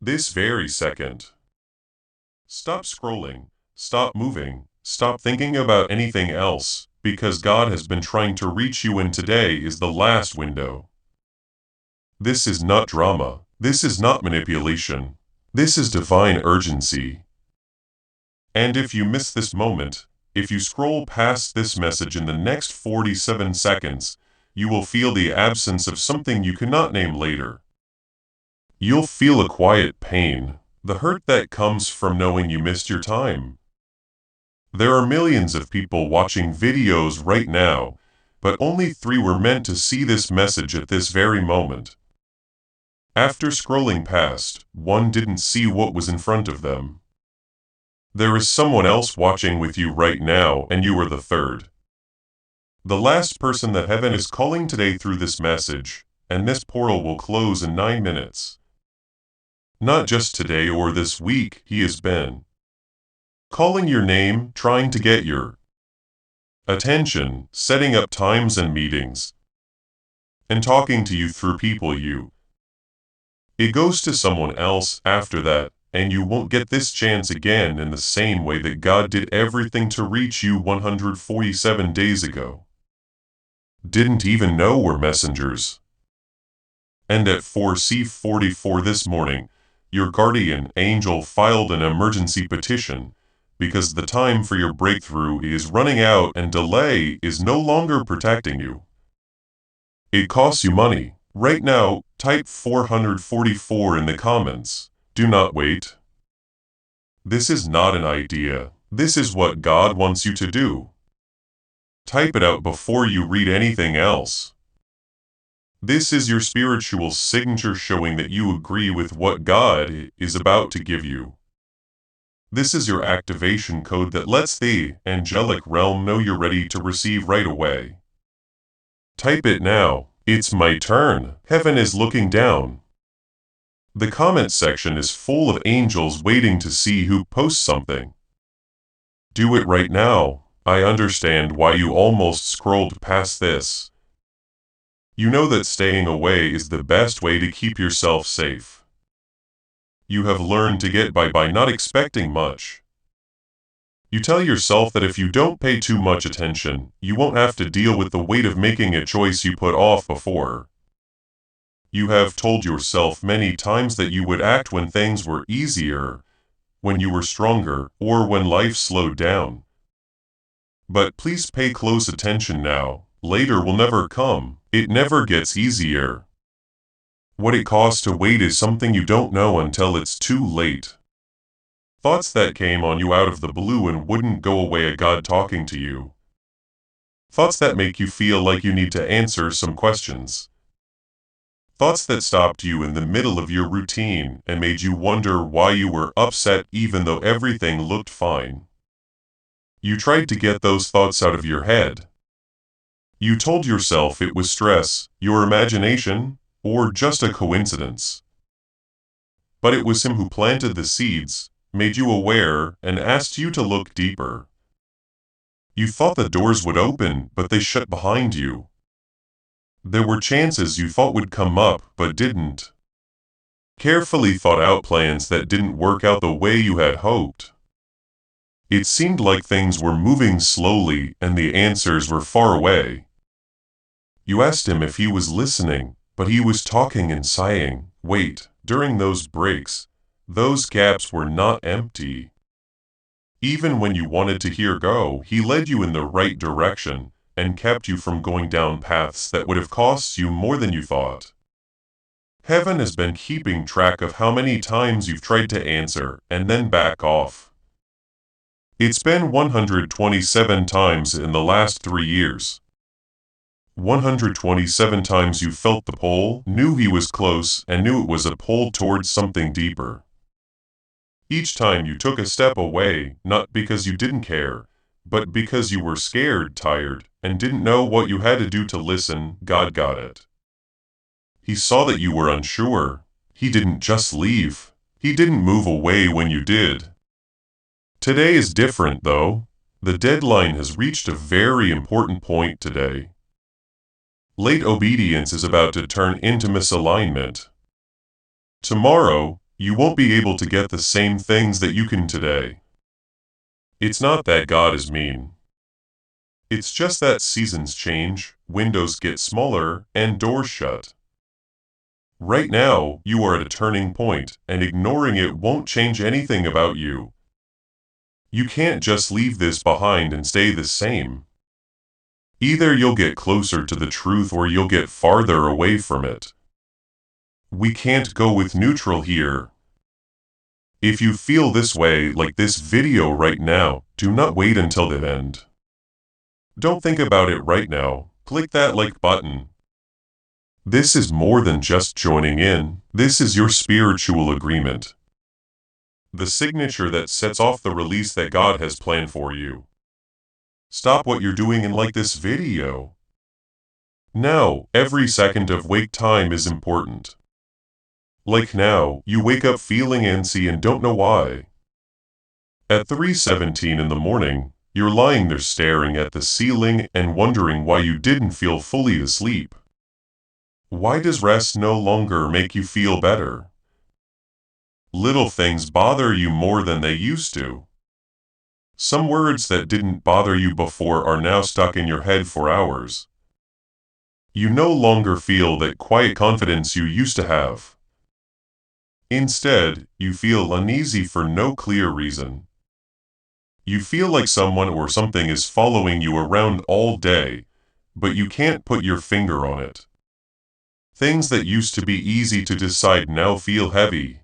this very second. Stop scrolling, stop moving, stop thinking about anything else, because God has been trying to reach you, and today is the last window. This is not drama, this is not manipulation, this is divine urgency. And if you miss this moment, if you scroll past this message in the next 47 seconds, you will feel the absence of something you cannot name later. You'll feel a quiet pain, the hurt that comes from knowing you missed your time. There are millions of people watching videos right now, but only 3 were meant to see this message at this very moment. After scrolling past, 1 didn't see what was in front of them. There is someone else watching with you right now, and you are the 3rd. The last person that heaven is calling today through this message, and this portal will close in 9 minutes. Not just today or this week, he has been calling your name, trying to get your attention, setting up times and meetings, and talking to you through people It goes to someone else after that, and you won't get this chance again in the same way that God did everything to reach you 147 days ago. Didn't even know we're messengers. And at 4:44 this morning, your guardian angel filed an emergency petition, because the time for your breakthrough is running out and delay is no longer protecting you. It costs you money. Right now, type 444 in the comments. Do not wait. This is not an idea. This is what God wants you to do. Type it out before you read anything else. This is your spiritual signature showing that you agree with what God is about to give you. This is your activation code that lets the angelic realm know you're ready to receive right away. Type it now. It's my turn. Heaven is looking down. The comment section is full of angels waiting to see who posts something. Do it right now. I understand why you almost scrolled past this. You know that staying away is the best way to keep yourself safe. You have learned to get by not expecting much. You tell yourself that if you don't pay too much attention, you won't have to deal with the weight of making a choice you put off before. You have told yourself many times that you would act when things were easier, when you were stronger, or when life slowed down. But please pay close attention now. Later will never come. It never gets easier. What it costs to wait is something you don't know until it's too late. Thoughts that came on you out of the blue and wouldn't go away, a God talking to you. Thoughts that make you feel like you need to answer some questions. Thoughts that stopped you in the middle of your routine and made you wonder why you were upset even though everything looked fine. You tried to get those thoughts out of your head. You told yourself it was stress, your imagination, or just a coincidence. But it was him who planted the seeds, made you aware, and asked you to look deeper. You thought the doors would open, but they shut behind you. There were chances you thought would come up, but didn't. Carefully thought out plans that didn't work out the way you had hoped. It seemed like things were moving slowly and the answers were far away. You asked him if he was listening, but he was talking and sighing. Wait, during those breaks, those gaps were not empty. Even when you wanted to hear go, he led you in the right direction and kept you from going down paths that would have cost you more than you thought. Heaven has been keeping track of how many times you've tried to answer and then back off. It's been 127 times in the last 3 years. 127 times you felt the pull, knew he was close, and knew it was a pull towards something deeper. Each time you took a step away, not because you didn't care, but because you were scared, tired, and didn't know what you had to do to listen. God got it. He saw that you were unsure. He didn't just leave. He didn't move away when you did. Today is different, though. The deadline has reached a very important point today. Late obedience is about to turn into misalignment. Tomorrow, You won't be able to get the same things that you can today. It's not that God is mean. It's just that seasons change, windows get smaller, and doors shut. Right now, you are at a turning point, and ignoring it won't change anything about you. You can't just leave this behind and stay the same. Either you'll get closer to the truth or you'll get farther away from it. We can't go with neutral here. If you feel this way, like this video right now, do not wait until the end. Don't think about it right now. Click that like button. This is more than just joining in. This is your spiritual agreement. The signature that sets off the release that God has planned for you. Stop what you're doing and like this video. Now, every second of wake time is important. Like now, you wake up feeling antsy and don't know why. At 3:17 in the morning, you're lying there staring at the ceiling and wondering why you didn't feel fully asleep. Why does rest no longer make you feel better? Little things bother you more than they used to. Some words that didn't bother you before are now stuck in your head for hours. You no longer feel that quiet confidence you used to have. Instead, you feel uneasy for no clear reason. You feel like someone or something is following you around all day, but you can't put your finger on it. Things that used to be easy to decide now feel heavy.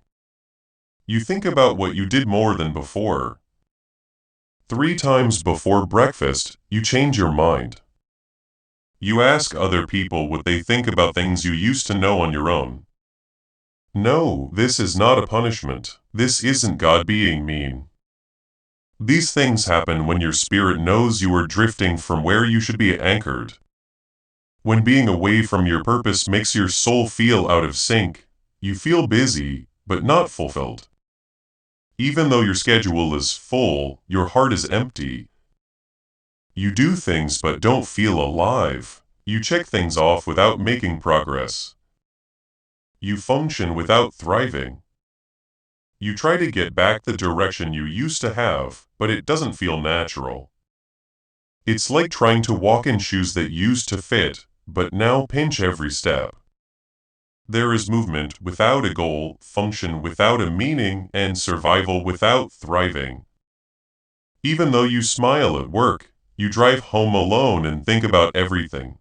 You think about what you did more than before. 3 times before breakfast, you change your mind. You ask other people what they think about things you used to know on your own. No, this is not a punishment. This isn't God being mean. These things happen when your spirit knows you are drifting from where you should be anchored. When being away from your purpose makes your soul feel out of sync, you feel busy, but not fulfilled. Even though your schedule is full, your heart is empty. You do things but don't feel alive. You check things off without making progress. You function without thriving. You try to get back the direction you used to have, but it doesn't feel natural. It's like trying to walk in shoes that used to fit, but now pinch every step. There is movement without a goal, function without a meaning, and survival without thriving. Even though you smile at work, you drive home alone and think about everything.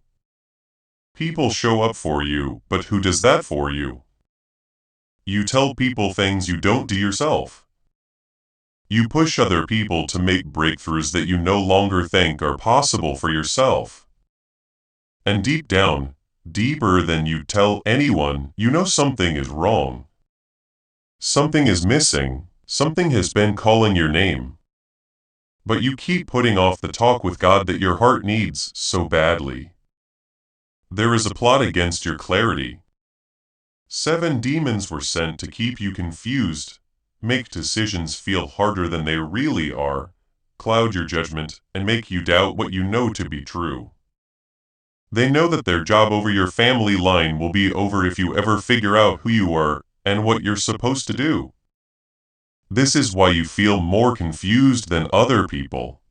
People show up for you, but who does that for you? You tell people things you don't do yourself. You push other people to make breakthroughs that you no longer think are possible for yourself. And deep down, deeper than you tell anyone, you know something is wrong. Something is missing, something has been calling your name. But you keep putting off the talk with God that your heart needs so badly. There is a plot against your clarity. 7 demons were sent to keep you confused, make decisions feel harder than they really are, cloud your judgment, and make you doubt what you know to be true. They know that their job over your family line will be over if you ever figure out who you are and what you're supposed to do. This is why you feel more confused than other people.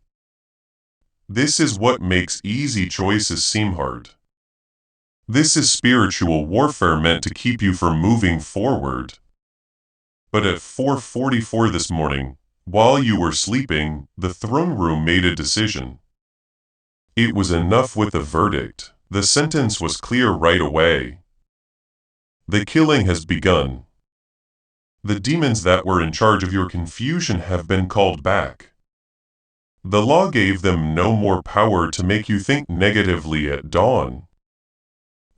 This is what makes easy choices seem hard. This is spiritual warfare meant to keep you from moving forward. But at 4:44 this morning, while you were sleeping, the throne room made a decision. It was enough with the verdict. The sentence was clear right away. The killing has begun. The demons that were in charge of your confusion have been called back. The law gave them no more power to make you think negatively at dawn.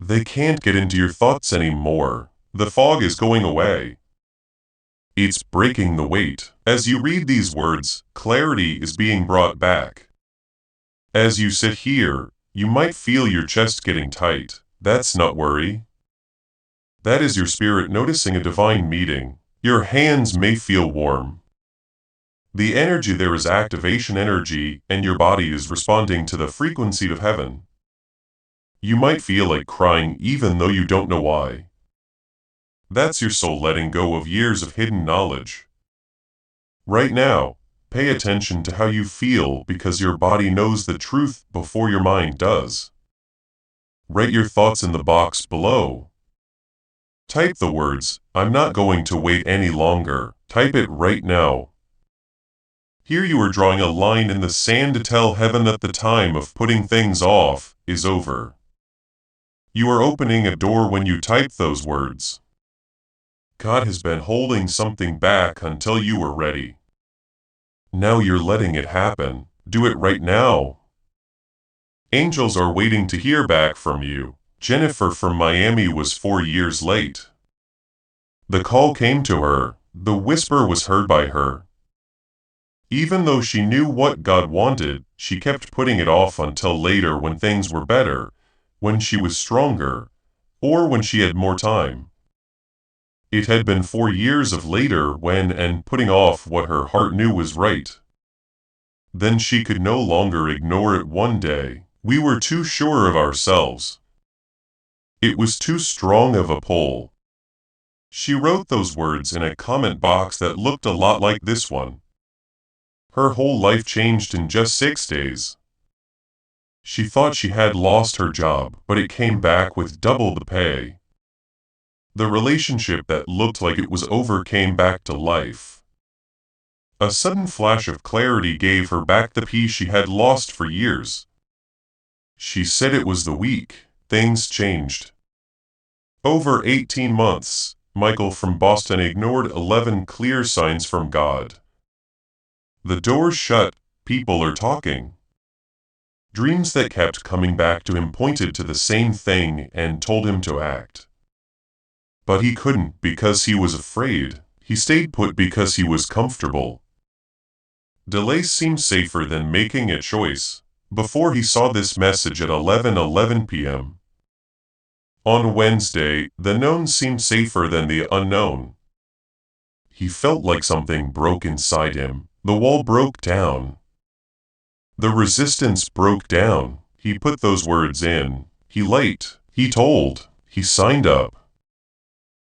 They can't get into your thoughts anymore. The fog is going away. It's breaking the weight. As you read these words, clarity is being brought back. As you sit here, you might feel your chest getting tight. That's not worry. That is your spirit noticing a divine meeting. Your hands may feel warm. The energy there is activation energy, and your body is responding to the frequency of heaven. You might feel like crying even though you don't know why. That's your soul letting go of years of hidden knowledge. Right now, pay attention to how you feel because your body knows the truth before your mind does. Write your thoughts in the box below. Type the words, "I'm not going to wait any longer." Type it right now. Here you are drawing a line in the sand to tell heaven that the time of putting things off is over. You are opening a door when you type those words. God has been holding something back until you were ready. Now you're letting it happen. Do it right now. Angels are waiting to hear back from you. Jennifer from Miami was 4 years late. The call came to her. The whisper was heard by her. Even though she knew what God wanted, she kept putting it off until later when things were better, when she was stronger, or when she had more time. It had been 4 years of later when and putting off what her heart knew was right. Then she could no longer ignore it one day. We were too sure of ourselves. It was too strong of a pull. She wrote those words in a comment box that looked a lot like this one. Her whole life changed in just 6 days. She thought she had lost her job, but it came back with double the pay. The relationship that looked like it was over came back to life. A sudden flash of clarity gave her back the peace she had lost for years. She said it was the week. Things changed. Over 18 months, Michael from Boston ignored 11 clear signs from God. The door's shut, people are talking. Dreams that kept coming back to him pointed to the same thing and told him to act. But he couldn't because he was afraid. He stayed put because he was comfortable. Delay seemed safer than making a choice. Before he saw this message at 11:11 p.m. On Wednesday, the known seemed safer than the unknown. He felt like something broke inside him. The wall broke down. The resistance broke down. He put those words in. He liked. He told. He signed up.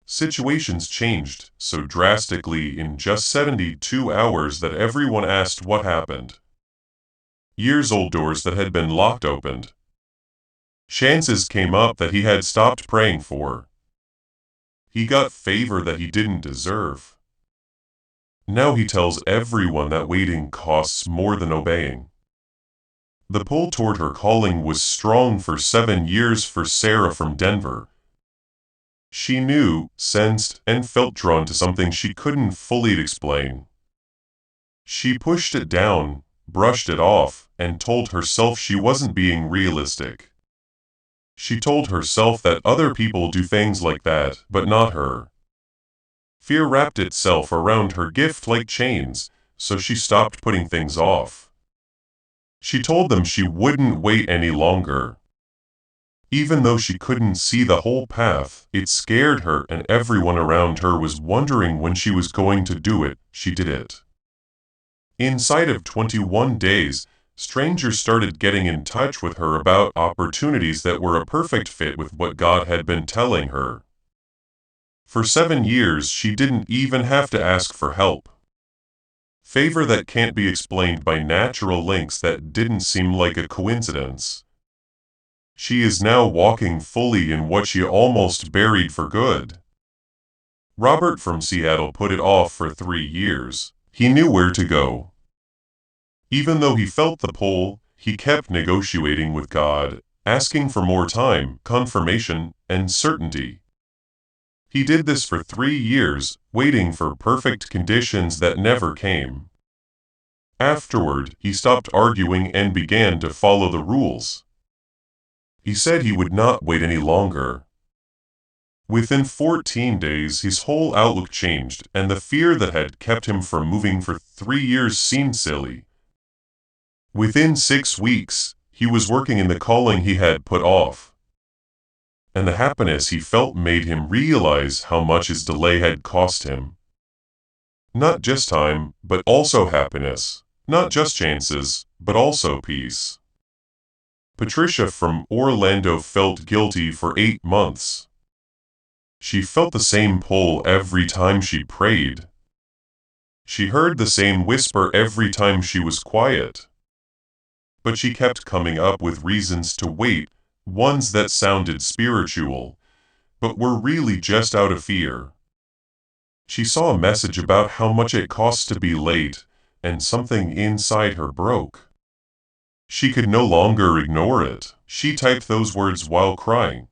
Situations changed so drastically in just 72 hours that everyone asked what happened. Years-old doors that had been locked opened. Chances came up that he had stopped praying for. He got favor that he didn't deserve. Now he tells everyone that waiting costs more than obeying. The pull toward her calling was strong for 7 years for Sarah from Denver. She knew, sensed, and felt drawn to something she couldn't fully explain. She pushed it down, brushed it off, and told herself she wasn't being realistic. She told herself that other people do things like that, but not her. Fear wrapped itself around her gift like chains, so she stopped putting things off. She told them she wouldn't wait any longer. Even though she couldn't see the whole path, it scared her and everyone around her was wondering when she was going to do it. She did it. Inside of 21 days, strangers started getting in touch with her about opportunities that were a perfect fit with what God had been telling her. For 7 years, she didn't even have to ask for help. Favor that can't be explained by natural links that didn't seem like a coincidence. She is now walking fully in what she almost buried for good. Robert from Seattle put it off for 3 years. He knew where to go. Even though he felt the pull, he kept negotiating with God, asking for more time, confirmation, and certainty. He did this for 3 years, waiting for perfect conditions that never came. Afterward, he stopped arguing and began to follow the rules. He said he would not wait any longer. Within 14 days, his whole outlook changed, and the fear that had kept him from moving for 3 years seemed silly. Within 6 weeks, he was working in the calling he had put off. And the happiness he felt made him realize how much his delay had cost him. Not just time, but also happiness. Not just chances, but also peace. Patricia from Orlando felt guilty for 8 months. She felt the same pull every time she prayed. She heard the same whisper every time she was quiet. But she kept coming up with reasons to wait, ones that sounded spiritual, but were really just out of fear. She saw a message about how much it costs to be late, and something inside her broke. She could no longer ignore it. She typed those words while crying.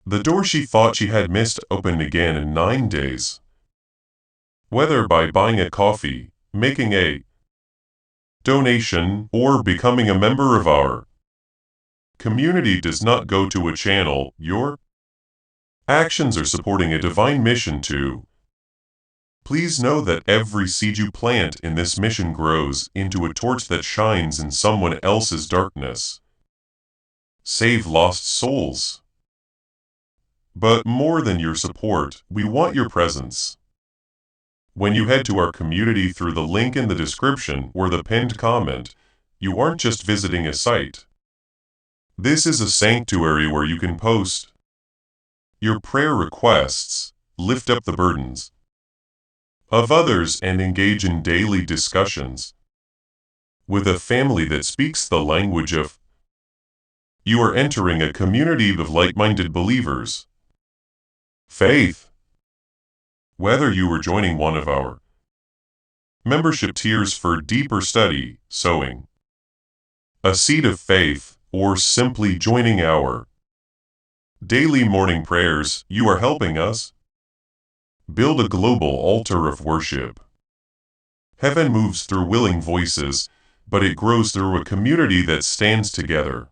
The door she thought she had missed opened again in 9 days. Whether by buying a coffee, making a donation, or becoming a member of our community does not go to a channel, your actions are supporting a divine mission too. Please know that every seed you plant in this mission grows into a torch that shines in someone else's darkness. Save lost souls. But more than your support, we want your presence. When you head to our community through the link in the description or the pinned comment, you aren't just visiting a site. This is a sanctuary where you can post your prayer requests, lift up the burdens of others, and engage in daily discussions with a family that speaks the language of. You are entering a community of like-minded believers. Faith. Whether you are joining one of our membership tiers for deeper study, sowing a seed of faith, or simply joining our daily morning prayers, you are helping us build a global altar of worship. Heaven moves through willing voices, but it grows through a community that stands together.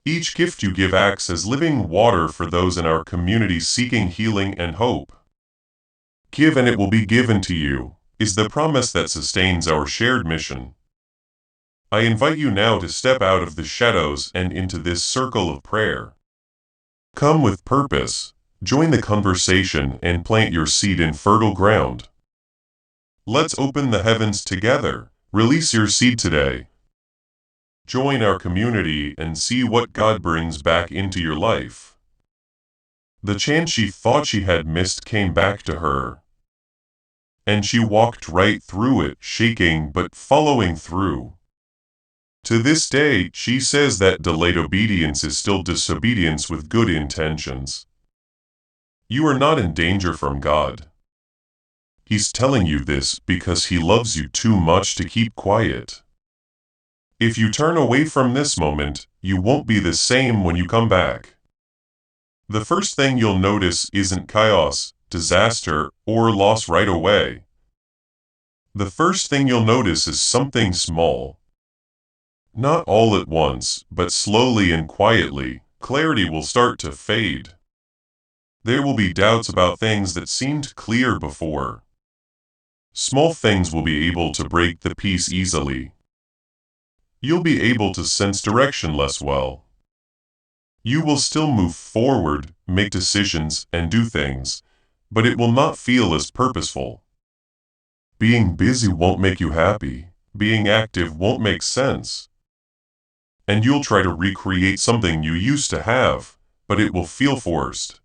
Each gift you give acts as living water for those in our community seeking healing and hope. Give and it will be given to you, is the promise that sustains our shared mission. I invite you now to step out of the shadows and into this circle of prayer. Come with purpose, join the conversation, and plant your seed in fertile ground. Let's open the heavens together. Release your seed today. Join our community and see what God brings back into your life. The chance she thought she had missed came back to her. And she walked right through it, shaking but following through. To this day, she says that delayed obedience is still disobedience with good intentions. You are not in danger from God. He's telling you this because He loves you too much to keep quiet. If you turn away from this moment, you won't be the same when you come back. The first thing you'll notice isn't chaos, disaster, or loss right away. The first thing you'll notice is something small. Not all at once, but slowly and quietly, clarity will start to fade. There will be doubts about things that seemed clear before. Small things will be able to break the peace easily. You'll be able to sense direction less well. You will still move forward, make decisions, and do things, but it will not feel as purposeful. Being busy won't make you happy. Being active won't make sense. And you'll try to recreate something you used to have, but it will feel forced.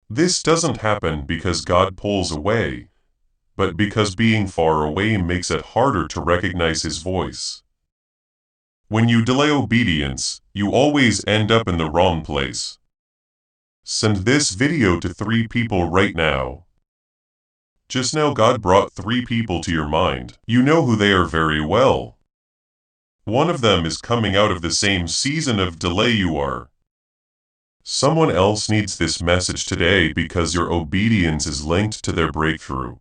This doesn't happen because God pulls away, but because being far away makes it harder to recognize His voice. When you delay obedience, you always end up in the wrong place. Send this video to 3 people right now. Just now God brought 3 people to your mind. You know who they are very well. One of them is coming out of the same season of delay you are. Someone else needs this message today because your obedience is linked to their breakthrough.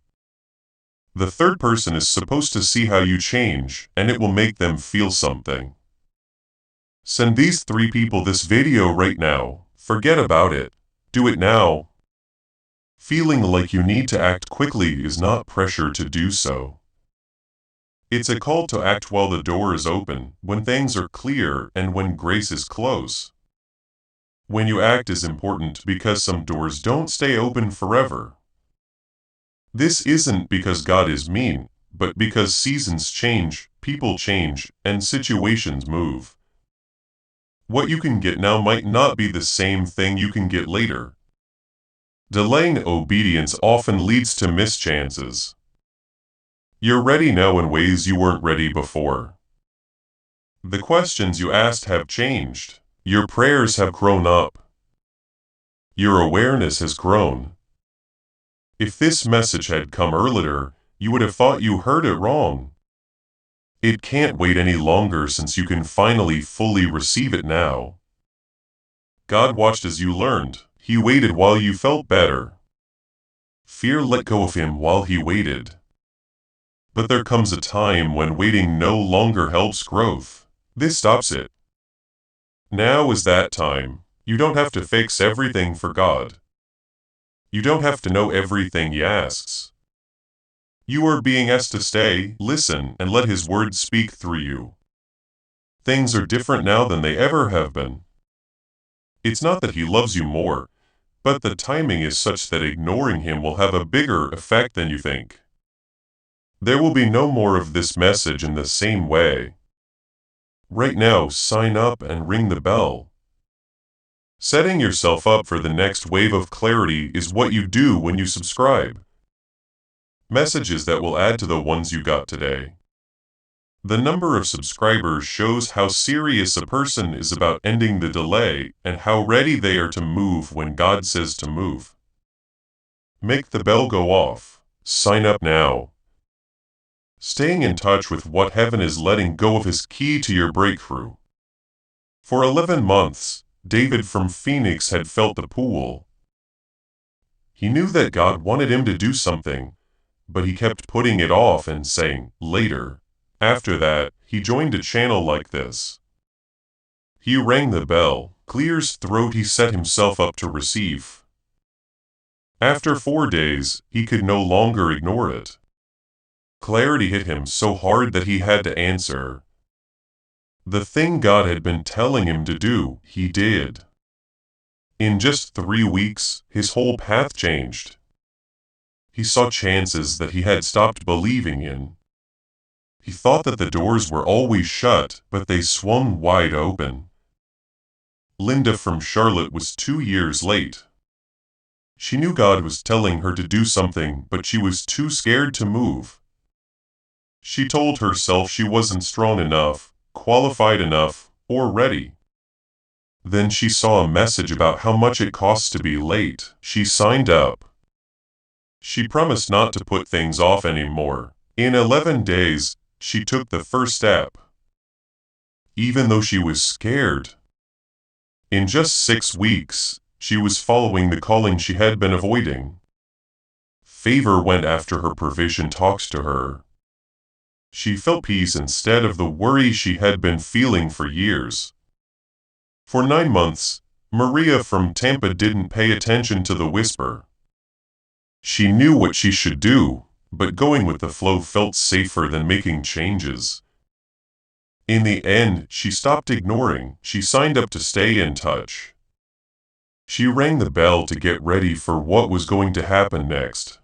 The third person is supposed to see how you change, and it will make them feel something. Send these 3 people this video right now. Forget about it. Do it now. Feeling like you need to act quickly is not pressure to do so. It's a call to act while the door is open, when things are clear, and when grace is close. When you act is important because some doors don't stay open forever. This isn't because God is mean, but because seasons change, people change, and situations move. What you can get now might not be the same thing you can get later. Delaying obedience often leads to missed chances. You're ready now in ways you weren't ready before. The questions you asked have changed. Your prayers have grown up. Your awareness has grown. If this message had come earlier, you would have thought you heard it wrong. It can't wait any longer since you can finally fully receive it now. God watched as you learned. He waited while you felt better. Fear let go of him while he waited. But there comes a time when waiting no longer helps growth. This stops it. Now is that time. You don't have to fix everything for God. You don't have to know everything He asks. You are being asked to stay, listen, and let His word speak through you. Things are different now than they ever have been. It's not that He loves you more, but the timing is such that ignoring Him will have a bigger effect than you think. There will be no more of this message in the same way. Right now, sign up and ring the bell. Setting yourself up for the next wave of clarity is what you do when you subscribe. Messages that will add to the ones you got today. The number of subscribers shows how serious a person is about ending the delay and how ready they are to move when God says to move. Make the bell go off. Sign up now. Staying in touch with what heaven is letting go of is key to your breakthrough. For 11 months, David from Phoenix had felt the pull. He knew that God wanted him to do something, but he kept putting it off and saying, later. After that, he joined a channel like this. He rang the bell, clears throat he set himself up to receive. After 4 days, he could no longer ignore it. Clarity hit him so hard that he had to answer. The thing God had been telling him to do, he did. In just 3 weeks, his whole path changed. He saw chances that he had stopped believing in. He thought that the doors were always shut, but they swung wide open. Linda from Charlotte was 2 years late. She knew God was telling her to do something, but she was too scared to move. She told herself she wasn't strong enough, qualified enough, or ready. Then she saw a message about how much it costs to be late. She signed up. She promised not to put things off anymore. In 11 days, she took the first step. Even though she was scared. In just 6 weeks, she was following the calling she had been avoiding. Favor went after her, provision talks to her. She felt peace instead of the worry she had been feeling for years. For 9 months, Maria from Tampa didn't pay attention to the whisper. She knew what she should do, but going with the flow felt safer than making changes. In the end, she stopped ignoring. She signed up to stay in touch. She rang the bell to get ready for what was going to happen next.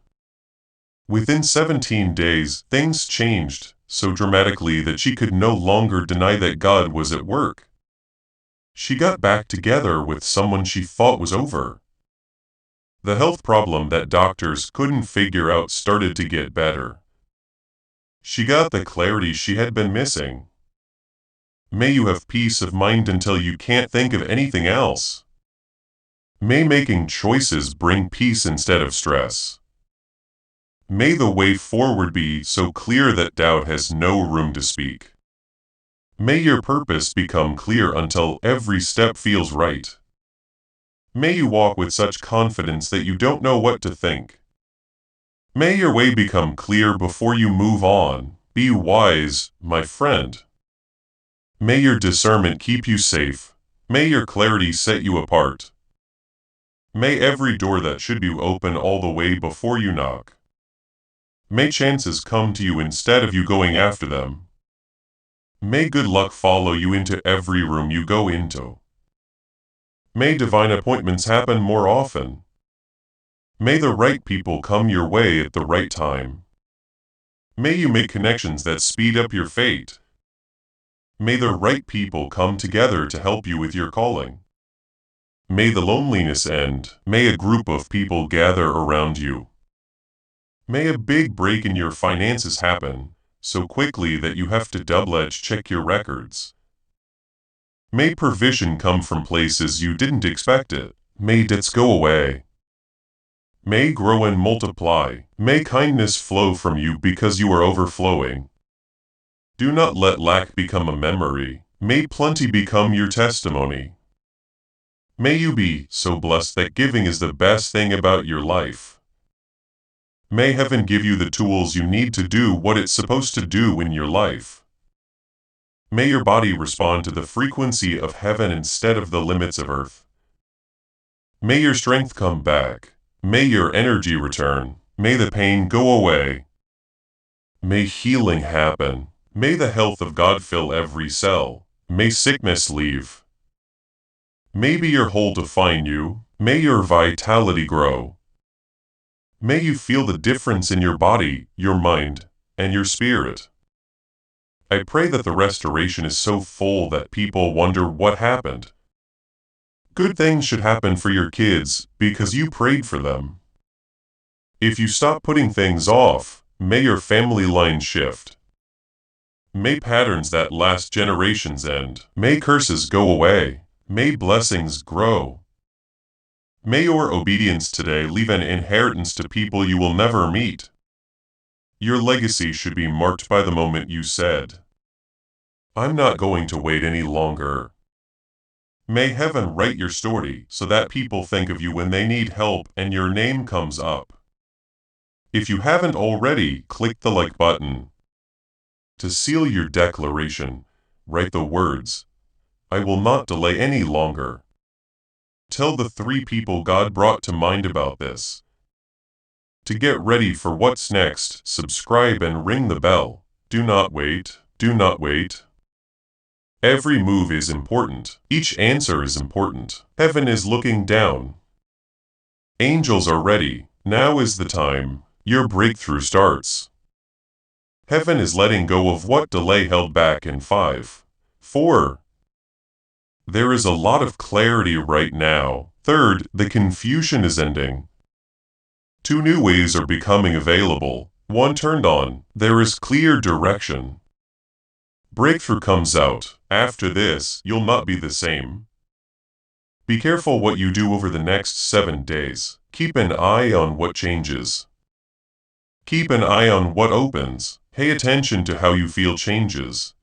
Within 17 days, things changed so dramatically that she could no longer deny that God was at work. She got back together with someone she thought was over. The health problem that doctors couldn't figure out started to get better. She got the clarity she had been missing. May you have peace of mind until you can't think of anything else. May making choices bring peace instead of stress. May the way forward be so clear that doubt has no room to speak. May your purpose become clear until every step feels right. May you walk with such confidence that you don't know what to think. May your way become clear before you move on. Be wise, my friend. May your discernment keep you safe. May your clarity set you apart. May every door that should be open all the way before you knock. May chances come to you instead of you going after them. May good luck follow you into every room you go into. May divine appointments happen more often. May the right people come your way at the right time. May you make connections that speed up your fate. May the right people come together to help you with your calling. May the loneliness end. May a group of people gather around you. May a big break in your finances happen, so quickly that you have to double-edge check your records. May provision come from places you didn't expect it. May debts go away. May grow and multiply. May kindness flow from you because you are overflowing. Do not let lack become a memory. May plenty become your testimony. May you be so blessed that giving is the best thing about your life. May heaven give you the tools you need to do what it's supposed to do in your life. May your body respond to the frequency of heaven instead of the limits of earth. May your strength come back. May your energy return. May the pain go away. May healing happen. May the health of God fill every cell. May sickness leave. May be your whole define you. May your vitality grow. May you feel the difference in your body, your mind, and your spirit. I pray that the restoration is so full that people wonder what happened. Good things should happen for your kids because you prayed for them. If you stop putting things off, may your family line shift. May patterns that last generations end. May curses go away. May blessings grow. May your obedience today leave an inheritance to people you will never meet. Your legacy should be marked by the moment you said, "I'm not going to wait any longer." May heaven write your story so that people think of you when they need help and your name comes up. If you haven't already, click the like button. To seal your declaration, write the words, "I will not delay any longer." Tell the 3 people God brought to mind about this. To get ready for what's next, subscribe and ring the bell. Do not wait. Do not wait. Every move is important. Each answer is important. Heaven is looking down. Angels are ready. Now is the time. Your breakthrough starts. Heaven is letting go of what delay held back in 5, 4. There is a lot of clarity right now. 3rd, the confusion is ending. 2 new ways are becoming available. 1 turned on. There is clear direction. Breakthrough comes out. After this, you'll not be the same. Be careful what you do over the next 7 days. Keep an eye on what changes. Keep an eye on what opens. Pay attention to how you feel changes.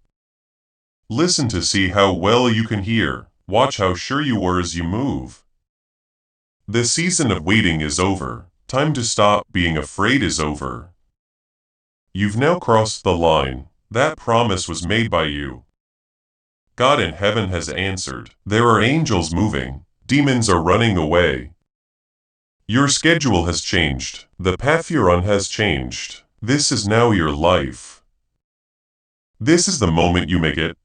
Listen to see how well you can hear. Watch how sure you are as you move. The season of waiting is over. Time to stop being afraid is over. You've now crossed the line. That promise was made by you. God in heaven has answered. There are angels moving. Demons are running away. Your schedule has changed. The path you're on has changed. This is now your life. This is the moment you make it.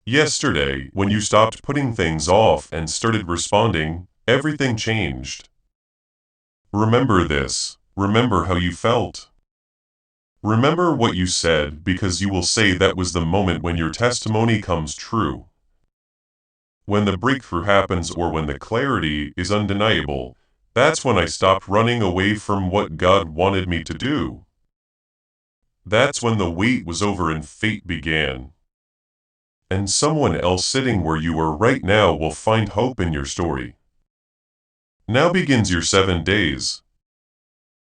Yesterday, when you stopped putting things off and started responding, everything changed. Remember this. Remember how you felt. Remember what you said, because you will say that was the moment when your testimony comes true. When the breakthrough happens or when the clarity is undeniable, that's when I stopped running away from what God wanted me to do. That's when the wait was over and fate began. And someone else sitting where you are right now will find hope in your story. Now begins your 7 days.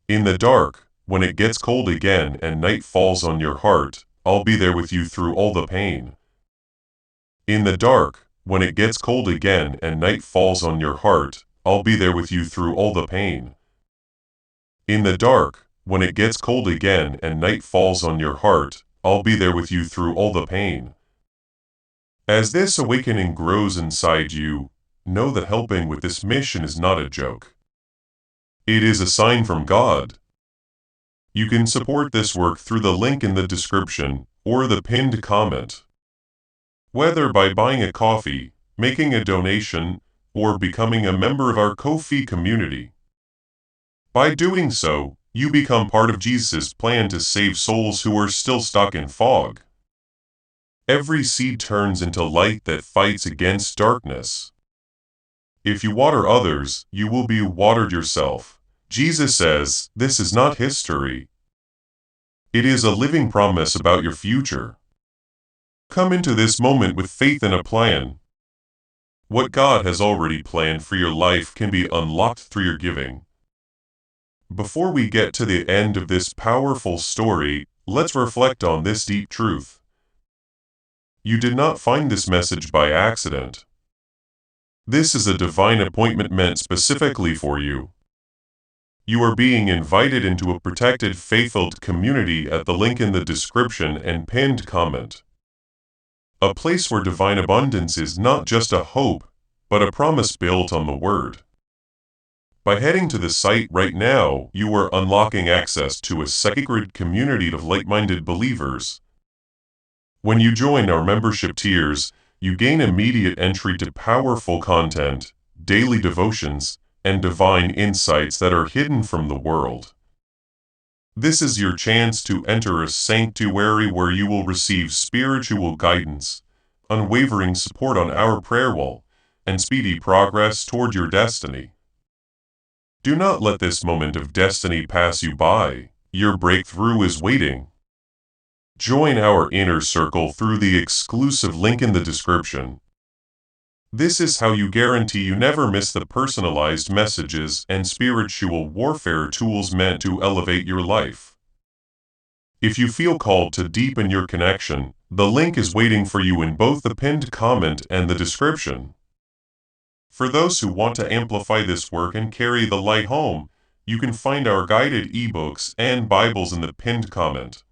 In the dark, when it gets cold again and night falls on your heart, I'll be there with you through all the pain. In the dark, when it gets cold again and night falls on your heart, I'll be there with you through all the pain. In the dark, when it gets cold again and night falls on your heart, I'll be there with you through all the pain. As this awakening grows inside you, know that helping with this mission is not a joke. It is a sign from God. You can support this work through the link in the description or the pinned comment. Whether by buying a coffee, making a donation, or becoming a member of our Ko-fi community. By doing so, you become part of Jesus' plan to save souls who are still stuck in fog. Every seed turns into light that fights against darkness. If you water others, you will be watered yourself. Jesus says, this is not history. It is a living promise about your future. Come into this moment with faith and a plan. What God has already planned for your life can be unlocked through your giving. Before we get to the end of this powerful story, let's reflect on this deep truth. You did not find this message by accident. This is a divine appointment meant specifically for you. You are being invited into a protected, faith-filled community at the link in the description and pinned comment. A place where divine abundance is not just a hope, but a promise built on the Word. By heading to the site right now, you are unlocking access to a sacred community of like-minded believers. When you join our membership tiers, you gain immediate entry to powerful content, daily devotions, and divine insights that are hidden from the world. This is your chance to enter a sanctuary where you will receive spiritual guidance, unwavering support on our prayer wall, and speedy progress toward your destiny. Do not let this moment of destiny pass you by. Your breakthrough is waiting. Join our inner circle through the exclusive link in the description. This is how you guarantee you never miss the personalized messages and spiritual warfare tools meant to elevate your life. If you feel called to deepen your connection, the link is waiting for you in both the pinned comment and the description. For those who want to amplify this work and carry the light home, you can find our guided ebooks and Bibles in the pinned comment.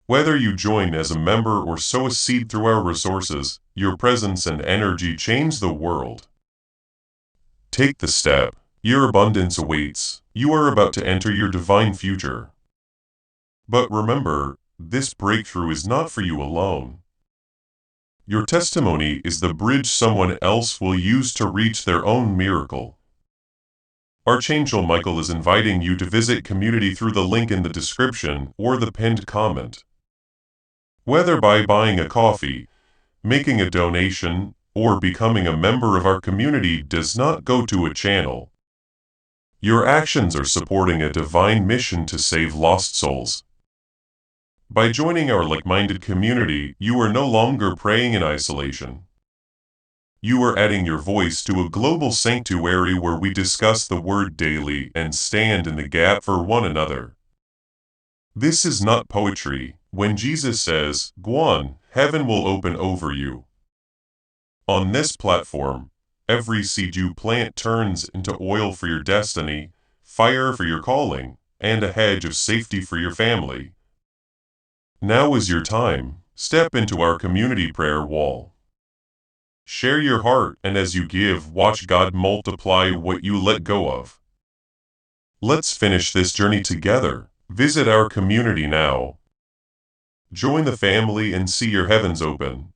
Whether you join as a member or sow a seed through our resources, your presence and energy change the world. Take the step. Your abundance awaits. You are about to enter your divine future. But remember, this breakthrough is not for you alone. Your testimony is the bridge someone else will use to reach their own miracle. Archangel Michael is inviting you to visit community through the link in the description or the pinned comment. Whether by buying a coffee, making a donation, or becoming a member of our community does not go to a channel. Your actions are supporting a divine mission to save lost souls. By joining our like-minded community, you are no longer praying in isolation. You are adding your voice to a global sanctuary where we discuss the Word daily and stand in the gap for one another. This is not poetry. When Jesus says, "Go on, heaven will open over you." On this platform, every seed you plant turns into oil for your destiny, fire for your calling, and a hedge of safety for your family. Now is your time. Step into our community prayer wall. Share your heart, and as you give, watch God multiply what you let go of. Let's finish this journey together. Visit our community now. Join the family and see your heavens open.